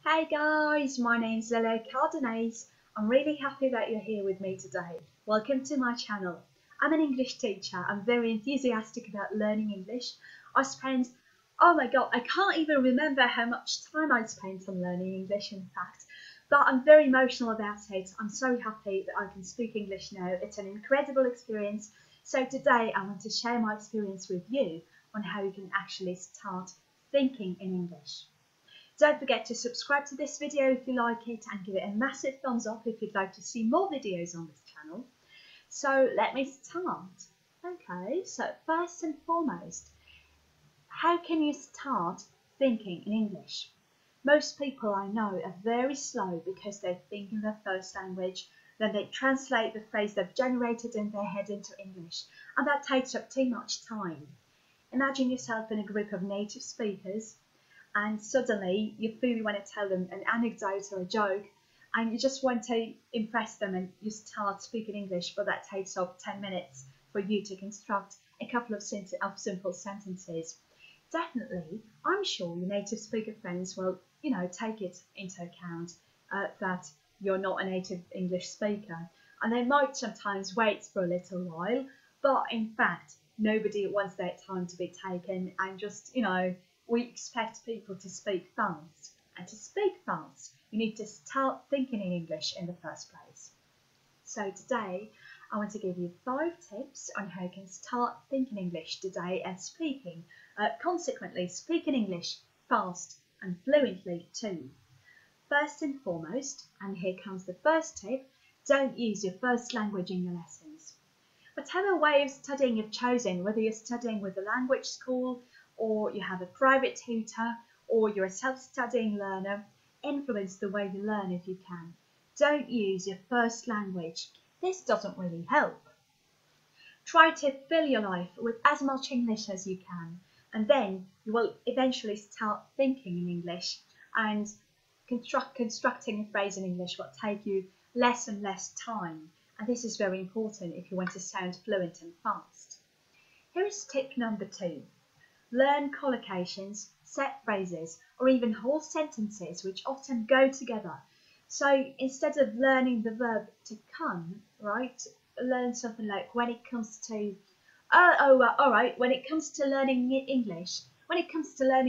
Hey guys, my name's Lilia Kardenas. I'm really happy that you're here with me today. Welcome to my channel. I'm an English teacher. I'm very enthusiastic about learning English. Oh my god, I can't even remember how much time I spent on learning English in fact. But I'm very emotional about it. I'm so happy that I can speak English now. It's an incredible experience. So today I want to share my experience with you on how you can actually start thinking in English. Don't forget to subscribe to this video if you like it and give it a massive thumbs up if you'd like to see more videos on this channel. So let me start. Okay, so first and foremost, how can you start thinking in English? Most people I know are very slow because they think in their first language, then they translate the phrase they've generated in their head into English, and that takes up too much time. Imagine yourself in a group of native speakers and suddenly you feel you want to tell them an anecdote or a joke and you just want to impress them and you start speaking English, but that takes up 10 minutes for you to construct a couple of simple sentences. Definitely, I'm sure your native speaker friends will, take it into account that you're not a native English speaker, and they might sometimes wait for a little while, but in fact, nobody wants their time to be taken and just, we expect people to speak fast. And to speak fast, you need to start thinking in English in the first place. So today, I want to give you 5 tips on how you can start thinking English today and consequently speaking English fast and fluently too. First and foremost, and here comes the first tip, don't use your first language in your lessons. Whatever way of studying you've chosen, whether you're studying with a language school, or you have a private tutor, or you're a self-studying learner, influence the way you learn if you can. Don't use your first language. This doesn't really help. Try to fill your life with as much English as you can, and then you will eventually start thinking in English, and constructing a phrase in English will take you less and less time. And this is very important if you want to sound fluent and fast. Here is tip number 2. Learn collocations, set phrases, or even whole sentences which often go together. So instead of learning the verb to come, right, learn something like when it comes to, when it comes to learning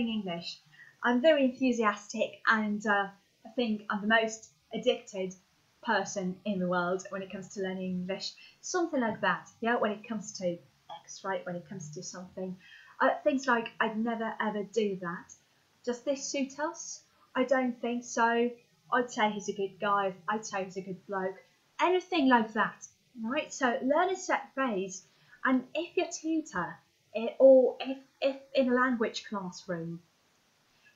English, I'm very enthusiastic and I think I'm the most addicted person in the world when it comes to learning English. Something like that, yeah, when it comes to X, right, when it comes to something. Things like, I'd never ever do that. Does this suit us? I don't think so. I'd say he's a good guy. I'd say he's a good bloke. Anything like that, right? So learn a set phrase, and if your tutor, or if in a language classroom,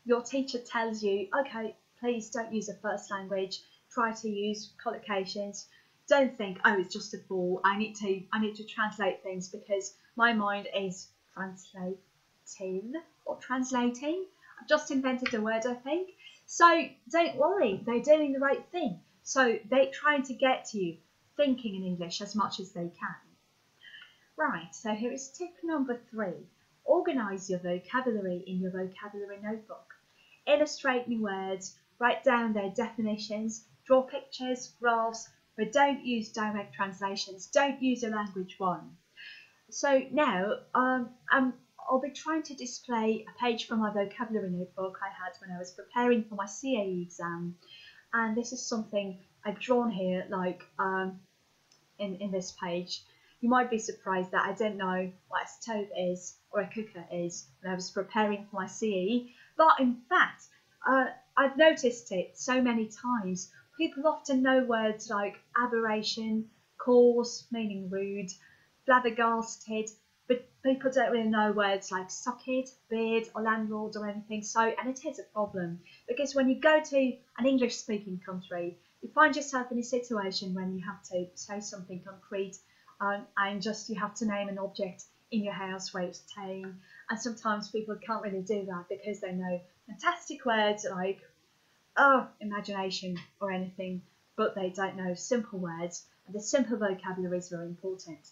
your teacher tells you, okay, please don't use a first language, try to use collocations. Don't think, oh, it's just a ball. I need to translate things because my mind is translating. I've just invented a word, I think. So don't worry, they're doing the right thing. So they're trying to get to you thinking in English as much as they can. Right, so here is tip number 3. Organise your vocabulary in your vocabulary notebook. Illustrate new words, write down their definitions, draw pictures, graphs, but don't use direct translations. Don't use a language one. So now I'll be trying to display a page from my vocabulary notebook I had when I was preparing for my CAE exam, and this is something I've drawn here, like in this page. You might be surprised that I don't know what a stove is or a cooker is when I was preparing for my CAE, but in fact I've noticed it so many times. People often know words like aberration, coarse, meaning rude, flabbergasted, but people don't really know words like socket, beard, or landlord or anything. So, and it is a problem because when you go to an English-speaking country, you find yourself in a situation when you have to say something concrete, and just you have to name an object in your house where it's staying. And sometimes people can't really do that because they know fantastic words like imagination or anything, but they don't know simple words, and the simple vocabulary is very important.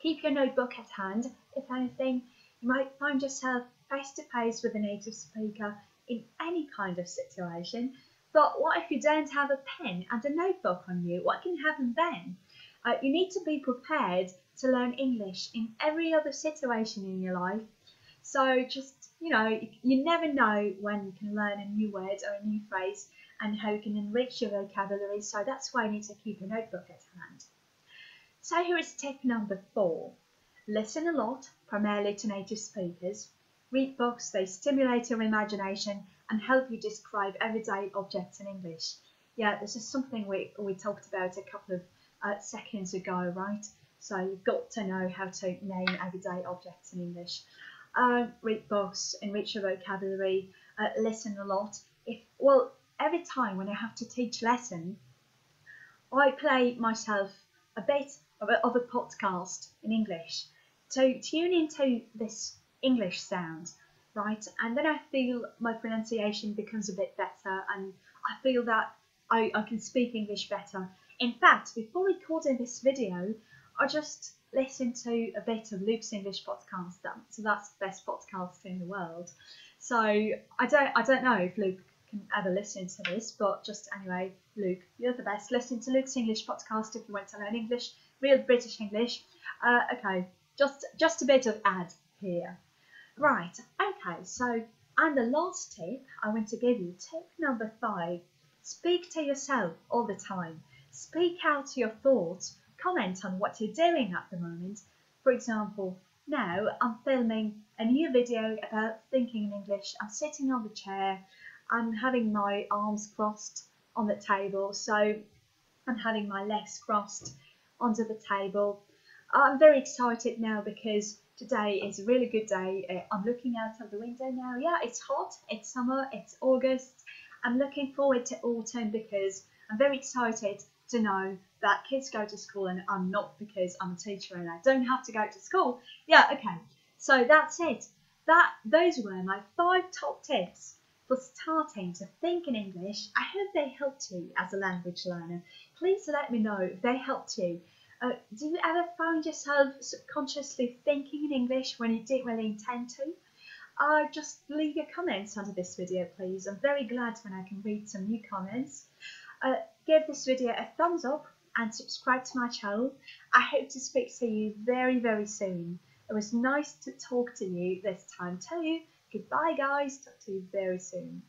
Keep your notebook at hand. If anything, you might find yourself face to face with a native speaker in any kind of situation. But what if you don't have a pen and a notebook on you? What can happen then? You need to be prepared to learn English in every other situation in your life. So just, you never know when you can learn a new word or a new phrase and how you can enrich your vocabulary. So that's why you need to keep a notebook at hand. So here is tip number 4. Listen a lot, primarily to native speakers. Read books, they stimulate your imagination and help you describe everyday objects in English. Yeah, this is something we talked about a couple of seconds ago, right? So you've got to know how to name everyday objects in English. Read books, enrich your vocabulary, listen a lot. Every time when I have to teach lesson, I play myself a bit of a podcast in English to tune into this English sound, right? And then I feel my pronunciation becomes a bit better and I feel that I can speak English better. In fact, before recording this video, I just listened to a bit of Luke's English podcast. So that's the best podcast in the world. So I don't know if Luke can ever listen to this, but just anyway, Luke, you're the best. Listen to Luke's English podcast if you want to learn English, real British English. Okay, just a bit of ad here. Right, okay, so and the last tip I want to give you, tip number 5, speak to yourself all the time. Speak out your thoughts, comment on what you're doing at the moment. For example, now I'm filming a new video about thinking in English. I'm sitting on the chair, I'm having my arms crossed on the table, so I'm having my legs crossed onto the table. I'm very excited now because today is a really good day. I'm looking out of the window now. Yeah, it's hot, it's summer, it's August. I'm looking forward to autumn because I'm very excited to know that kids go to school and I'm not, because I'm a teacher and I don't have to go to school. Yeah, okay. So that's it. Those were my 5 top tips for starting to think in English. I hope they helped you as a language learner. Please let me know if they helped you. Do you ever find yourself subconsciously thinking in English when you didn't really intend to? Just leave your comments under this video, please. I'm very glad when I can read some new comments. Give this video a thumbs up and subscribe to my channel. I hope to speak to you very, very soon. It was nice to talk to you this time too. Goodbye, guys. Talk to you very soon.